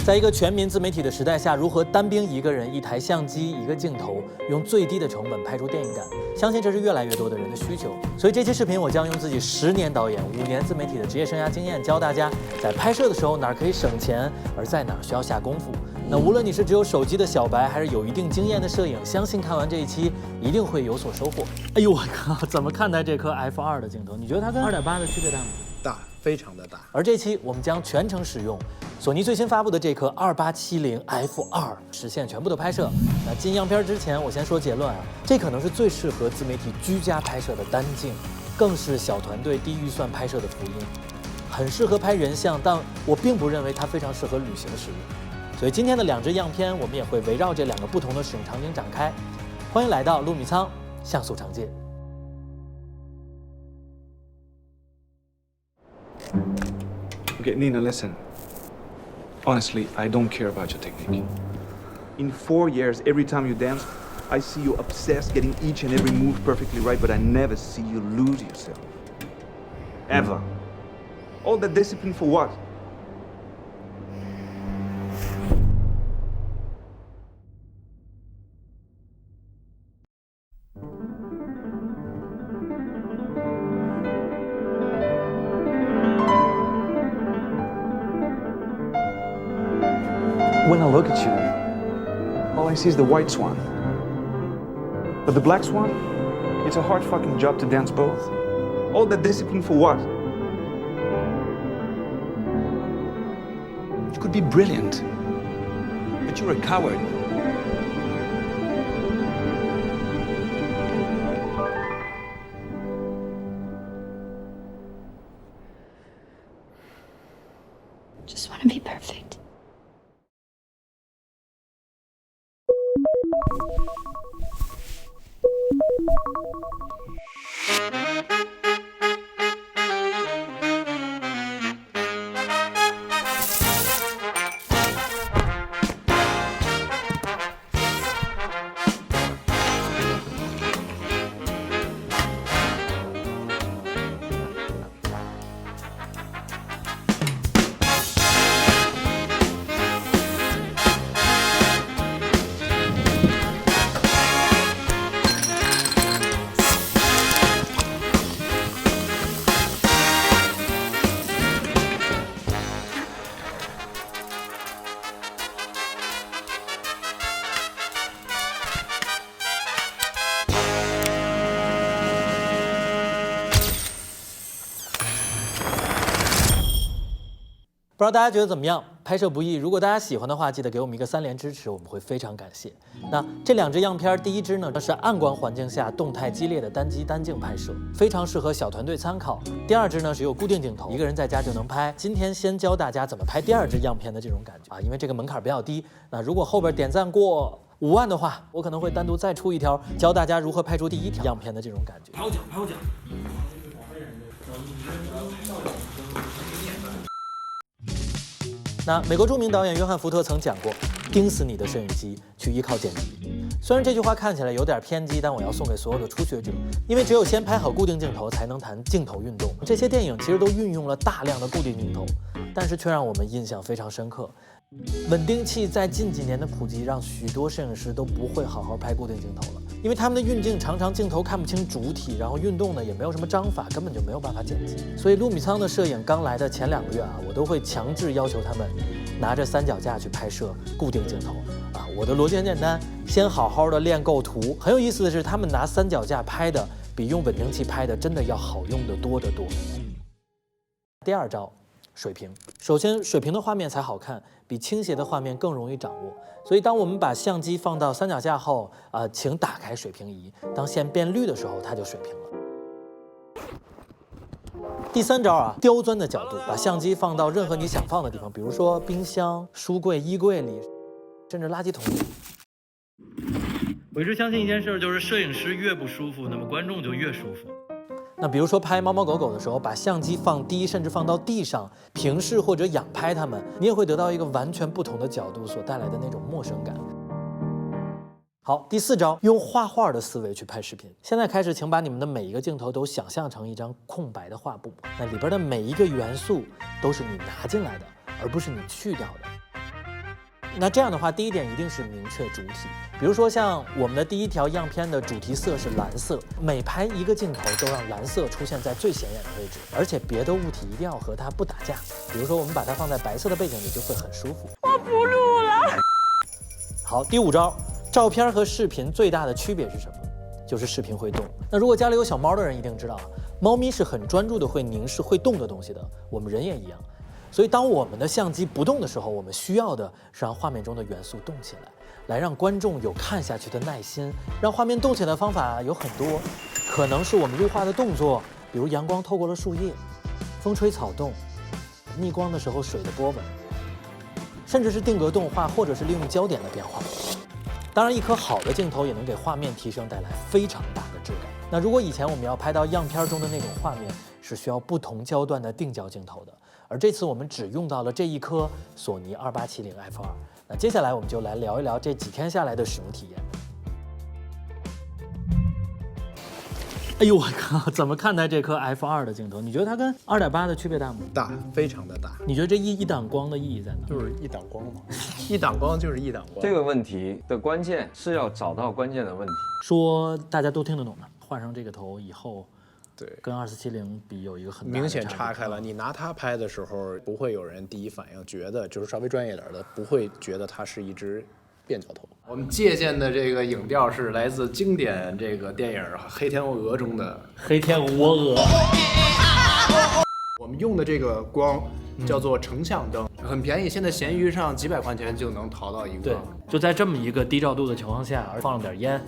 在一个全民自媒体的时代下，如何单兵一个人、一台相机、一个镜头，用最低的成本拍出电影感，相信这是越来越多的人的需求。所以这期视频我将用自己10年导演、5年自媒体的职业生涯经验，教大家在拍摄的时候哪儿可以省钱，而在哪儿需要下功夫。那无论你是只有手机的小白，还是有一定经验的摄影，相信看完这一期一定会有所收获。哎呦我靠，怎么看待这颗 F2的镜头？你觉得它跟2.8的区别大吗？大，非常的大。而这期我们将全程使用索尼最新发布的这颗2870 F2，实现全部的拍摄。那进样片之前，我先说结论啊，这可能是最适合自媒体居家拍摄的单镜，更是小团队低预算拍摄的福音，很适合拍人像，但我并不认为它非常适合旅行使用。所以今天的2支样片，我们也会围绕这2个不同的使用场景展开。欢迎来到陆米仓像素长街。Okay, Nina, listen. Honestly, I don't care about your technique. In 4 years, every time you dance, I see you obsessed getting each and every move perfectly right, but I never see you lose yourself. Ever. All that discipline for what? When I look at you, all I see is the white swan. But the black swan? It's a hard fucking job to dance both. All that discipline for what? You could be brilliant, but you're a coward. Just want to be perfect.不知道大家觉得怎么样？拍摄不易，如果大家喜欢的话，记得给我们一个3连支持，我们会非常感谢。那这2支样片，第一支呢是暗光环境下动态激烈的单机单镜拍摄，非常适合小团队参考。第2支呢是有固定镜头，一个人在家就能拍。今天先教大家怎么拍第2支样片的这种感觉啊，因为这个门槛比较低。那如果后边点赞过5万的话，我可能会单独再出一条，教大家如何拍出第1条样片的这种感觉。拍我讲。那美国著名导演约翰·福特曾讲过：“盯死你的摄影机，去依靠剪辑。”虽然这句话看起来有点偏激，但我要送给所有的初学者，因为只有先拍好固定镜头，才能谈镜头运动。这些电影其实都运用了大量的固定镜头，但是却让我们印象非常深刻。稳定器在近几年的普及，让许多摄影师都不会好好拍固定镜头了，因为他们的运镜常常镜头看不清主体，然后运动呢也没有什么章法，根本就没有办法剪辑。所以陆米仓的摄影刚来的前2个月啊，我都会强制要求他们拿着3脚架去拍摄固定镜头啊。我的逻辑很简单，先好好的练构图。很有意思的是，他们拿3脚架拍的比用稳定器拍的真的要好用得多得多。第2招。水平，首先水平的画面才好看，比倾斜的画面更容易掌握。所以当我们把相机放到3脚架后，请打开水平仪，当线变绿的时候，它就水平了。第3招啊，刁钻的角度，把相机放到任何你想放的地方，比如说冰箱、书柜、衣柜里，甚至垃圾桶里。我一直相信一件事，就是摄影师越不舒服，那么观众就越舒服。那比如说拍猫猫狗狗的时候，把相机放低，甚至放到地上，平视或者仰拍它们，你也会得到一个完全不同的角度所带来的那种陌生感。好，第4招，用画画的思维去拍视频。现在开始，请把你们的每一个镜头都想象成一张空白的画布，那里边的每一个元素都是你拿进来的，而不是你去掉的。那这样的话，第一点一定是明确主体，比如说像我们的第一条样片的主题色是蓝色，每拍一个镜头都让蓝色出现在最显眼的位置，而且别的物体一定要和它不打架。比如说我们把它放在白色的背景里就会很舒服。我不录了。好，第5招，照片和视频最大的区别是什么？就是视频会动。那如果家里有小猫的人一定知道啊，猫咪是很专注的会凝视会动的东西的，我们人也一样。所以当我们的相机不动的时候，我们需要的是让画面中的元素动起来，来让观众有看下去的耐心。让画面动起来的方法有很多，可能是我们入画的动作，比如阳光透过了树叶，风吹草动，逆光的时候水的波纹，甚至是定格动画，或者是利用焦点的变化。当然，一颗好的镜头也能给画面提升带来非常大的质感。那如果以前我们要拍到样片中的那种画面，是需要不同焦段的定焦镜头的，而这次我们只用到了这一颗索尼2870 F2。那接下来我们就来聊一聊这几天下来的使用体验。哎呦我靠，怎么看待这颗 F2的镜头？你觉得它跟2.8的区别大吗？大，非常的大。你觉得这一档光的意义在哪？就是一档光嘛，一档光就是一档光。这个问题的关键是要找到关键的问题。说大家都听得懂的，换上这个头以后，对，跟2470比有一个很大的明显差别岔开了。你拿它拍的时候，不会有人第一反应觉得，就是稍微专业点的，不会觉得它是一只变焦头。我们借鉴的这个影调是来自经典这个电影《黑天鹅》中的黑天鹅鹅。我们用的这个光叫做成像灯，很便宜，现在闲鱼上几百块钱就能淘到一个。对，就在这么一个低照度的情况下，而放了点烟。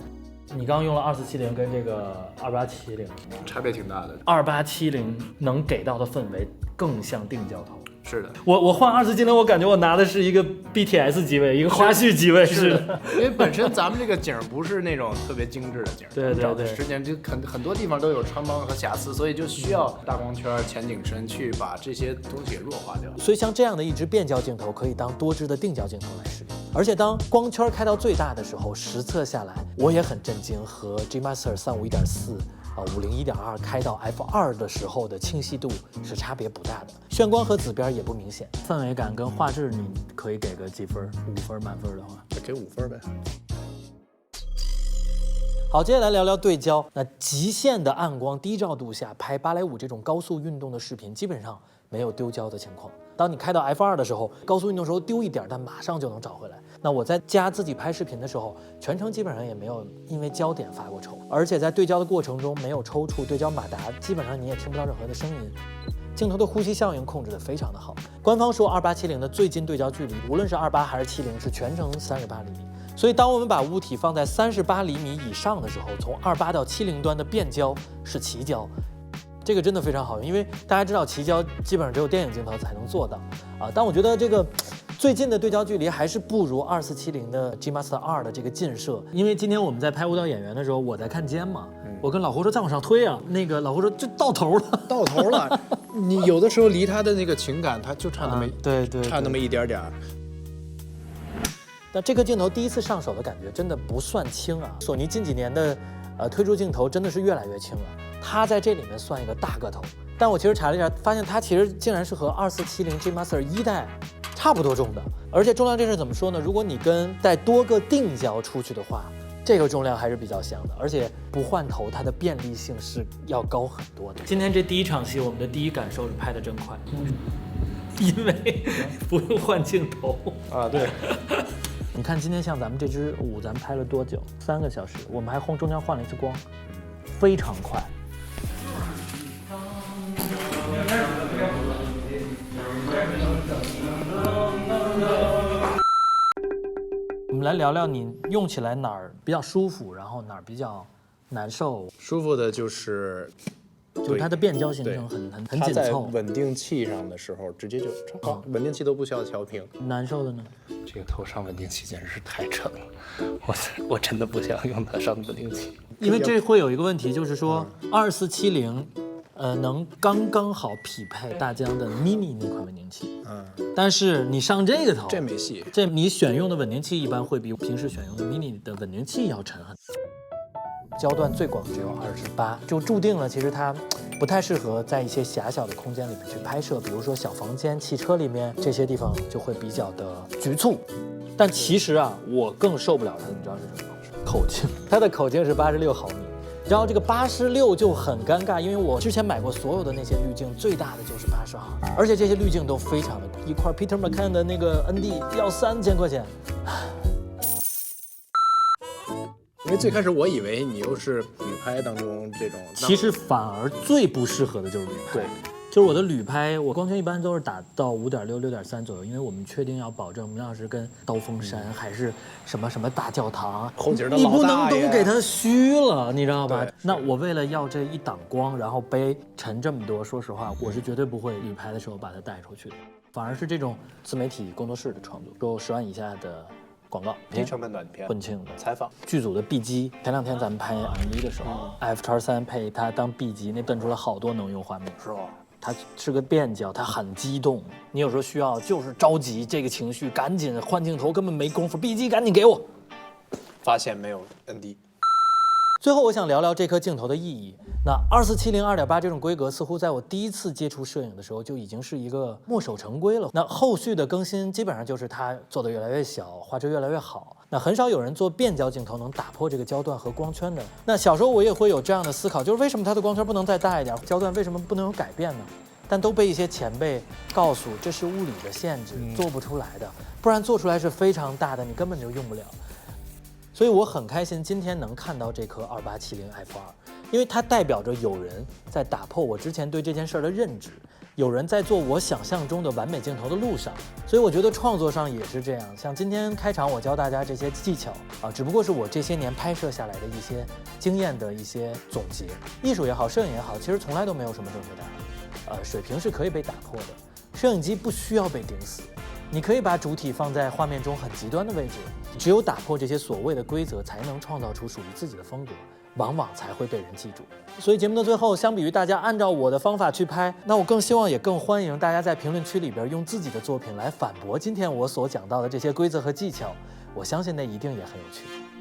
你刚用了2470跟这个2870，差别挺大的。2870能给到的氛围更像定焦头。是的，我换2470，我感觉我拿的是一个 BTS 机位，一个花絮机位。是的，因为本身咱们这个景不是那种特别精致的景，对对对，实际上就很多地方都有穿帮和瑕疵，所以就需要大光圈、前景深去把这些东西给弱化掉。所以像这样的一支变焦镜头可以当多支的定焦镜头来使用，而且当光圈开到最大的时候，实测下来我也很震惊，和 G Master 35 1.4。50 1.2开到 F2 的时候的清晰度是差别不大的，眩光和紫边也不明显，氛围感跟画质你可以给个几分？5分满分的话，给5分呗。好，接下来聊聊对焦。那极限的暗光低照度下拍芭蕾舞这种高速运动的视频，基本上没有丢焦的情况。当你开到 F2 的时候，高速运动时候丢一点，但马上就能找回来。那我在家自己拍视频的时候，全程基本上也没有因为焦点发过愁，而且在对焦的过程中没有抽搐，对焦马达基本上你也听不到任何的声音。镜头的呼吸效应控制得非常的好。官方说2870的最近对焦距离，无论是28还是70，是全程38厘米。所以当我们把物体放在38厘米以上的时候，从28到70端的变焦是齐焦。这个真的非常好用，因为大家知道齐焦基本上只有电影镜头才能做到啊。但我觉得这个最近的对焦距离还是不如2470的 G Master 2的这个近摄。因为今天我们在拍舞蹈演员的时候，我在看肩嘛，我跟老胡说再往上推啊，那个老胡说就到头了，到头了。你有的时候离他的那个情感，他就差那么、对，差那么一点点。但这个镜头第一次上手的感觉真的不算轻啊。索尼近几年的推出镜头真的是越来越轻了。它在这里面算一个大个头，但我其实查了一下，发现它其实竟然是和2470 G Master 1代差不多重的，而且重量这事怎么说呢？如果你跟带多个定焦出去的话，这个重量还是比较香的，而且不换头，它的便利性是要高很多的。今天这第一场戏，我们的第一感受是拍得真快，因为不用换镜头啊。对，你看今天像咱们这支舞，咱们拍了多久？3个小时，我们还中间换了一次光，非常快。我们来聊聊你用起来哪儿比较舒服，然后哪儿比较难受。舒服的就是它的变焦形成很紧它在凑。稳定器上的时候，直接就超稳定器都不需要调平。难受的呢？这个头上稳定器简直是太沉了，我真的不想用它上稳定器。因为这会有一个问题，就是说2470。能刚刚好匹配大疆的 mini 那款稳定器，但是你上这个头，这没戏。这你选用的稳定器一般会比平时选用的 mini 的稳定器要沉很多。焦段最广只有28，就注定了其实它不太适合在一些狭小的空间里面去拍摄，比如说小房间、汽车里面这些地方就会比较的局促。但其实啊，我更受不了它的，你知道是什么吗？口径，它的口径是86毫米。然后这个86就很尴尬，因为我之前买过所有的那些滤镜，最大的就是80毫米，而且这些滤镜都非常的贵，一块 Peter McCann 的那个 ND 要3000块钱。因为最开始我以为你又是旅拍当中这种，其实反而最不适合的就是旅拍。对，就是我的旅拍，我光圈一般都是打到5.6、6.3左右，因为我们确定要保证明老师跟刀锋山还是什么什么大教堂，后景的你不能老大爷都给它虚了，你知道吧对？那我为了要这一档光，然后背沉这么多，说实话，我是绝对不会旅拍的时候把它带出去的，反而是这种自媒体工作室的创作，说10万以下的广告，低成本短片、婚庆的采访。剧组的 B 机，前2天咱们拍 MV 的时候，F-3配它当 B 机，那炖出了好多能用画面，是吧？它是个变焦，它很激动。你有时候需要就是着急这个情绪，赶紧换镜头，根本没功夫。B 机赶紧给我。发现没有 ND。最后我想聊聊这颗镜头的意义。那2470 2.8这种规格，似乎在我第一次接触摄影的时候就已经是一个墨守成规了。那后续的更新基本上就是它做得越来越小，画质越来越好。那很少有人做变焦镜头能打破这个焦段和光圈的。那小时候我也会有这样的思考，就是为什么它的光圈不能再大一点，焦段为什么不能有改变呢？但都被一些前辈告诉这是物理的限制，做不出来的，不然做出来是非常大的，你根本就用不了。所以我很开心今天能看到这颗2870 F2，因为它代表着有人在打破我之前对这件事儿的认知，有人在做我想象中的完美镜头的路上。所以我觉得创作上也是这样，像今天开场我教大家这些技巧啊，只不过是我这些年拍摄下来的一些经验的一些总结。艺术也好，摄影也好，其实从来都没有什么正确答案，水平是可以被打破的，摄影机不需要被顶死。你可以把主体放在画面中很极端的位置，只有打破这些所谓的规则，才能创造出属于自己的风格，往往才会被人记住。所以节目的最后，相比于大家按照我的方法去拍，那我更希望也更欢迎大家在评论区里边用自己的作品来反驳今天我所讲到的这些规则和技巧，我相信那一定也很有趣。